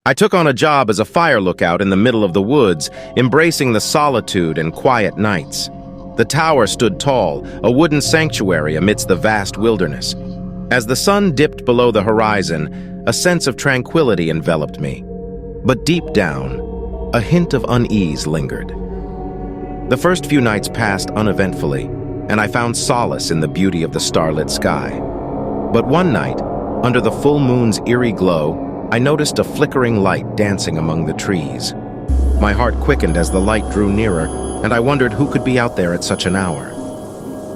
I took on a job as a fire lookout in the middle of the woods, embracing the solitude and quiet nights. The tower stood tall, a wooden sanctuary amidst the vast wilderness. As the sun dipped below the horizon, a sense of tranquility enveloped me. But deep down, a hint of unease lingered. The first few nights passed uneventfully, and I found solace in the beauty of the starlit sky. But one night, under the full moon's eerie glow, I noticed a flickering light dancing among the trees. My heart quickened as the light drew nearer, and I wondered who could be out there at such an hour.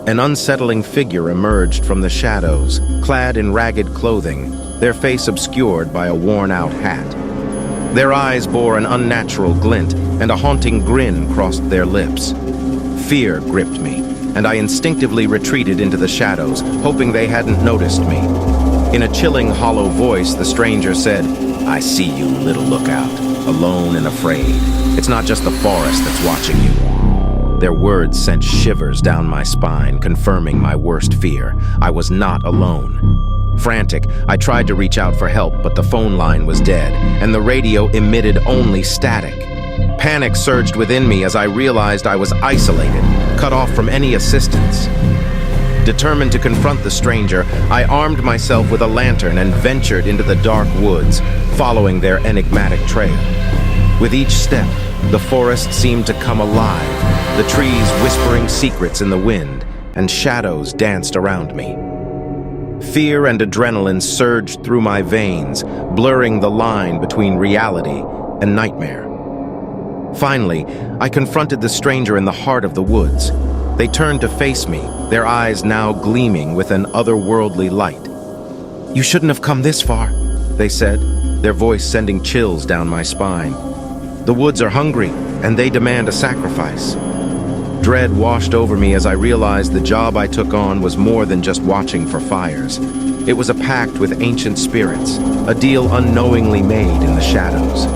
An unsettling figure emerged from the shadows, clad in ragged clothing, their face obscured by a worn-out hat. Their eyes bore an unnatural glint, and a haunting grin crossed their lips. Fear gripped me, and I instinctively retreated into the shadows, hoping they hadn't noticed me. In a chilling, hollow voice, the stranger said, "I see you, little lookout, alone and afraid. It's not just the forest that's watching you." Their words sent shivers down my spine, confirming my worst fear. I was not alone. Frantic, I tried to reach out for help, but the phone line was dead, and the radio emitted only static. Panic surged within me as I realized I was isolated, cut off from any assistance. Determined to confront the stranger, I armed myself with a lantern and ventured into the dark woods, following their enigmatic trail. With each step, the forest seemed to come alive, the trees whispering secrets in the wind, and shadows danced around me. Fear and adrenaline surged through my veins, blurring the line between reality and nightmare. Finally, I confronted the stranger in the heart of the woods. They turned to face me, their eyes now gleaming with an otherworldly light. "You shouldn't have come this far," they said, their voice sending chills down my spine. "The woods are hungry, and they demand a sacrifice." Dread washed over me as I realized the job I took on was more than just watching for fires. It was a pact with ancient spirits, a deal unknowingly made in the shadows.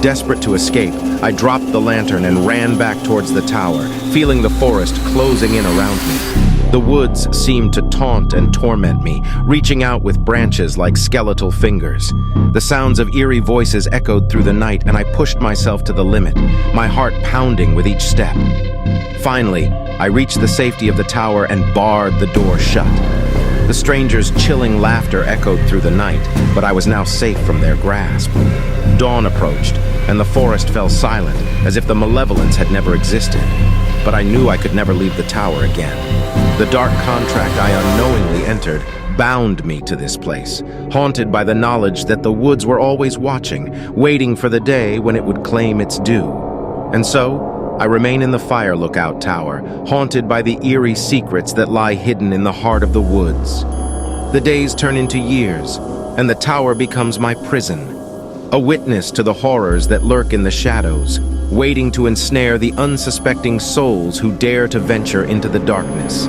Desperate to escape, I dropped the lantern and ran back towards the tower, feeling the forest closing in around me. The woods seemed to taunt and torment me, reaching out with branches like skeletal fingers. The sounds of eerie voices echoed through the night, and I pushed myself to the limit, my heart pounding with each step. Finally, I reached the safety of the tower and barred the door shut. The stranger's chilling laughter echoed through the night, but I was now safe from their grasp. Dawn approached, and the forest fell silent, as if the malevolence had never existed. But I knew I could never leave the tower again. The dark contract I unknowingly entered bound me to this place, haunted by the knowledge that the woods were always watching, waiting for the day when it would claim its due. And so, I remain in the fire lookout tower, haunted by the eerie secrets that lie hidden in the heart of the woods. The days turn into years, and the tower becomes my prison, a witness to the horrors that lurk in the shadows, waiting to ensnare the unsuspecting souls who dare to venture into the darkness.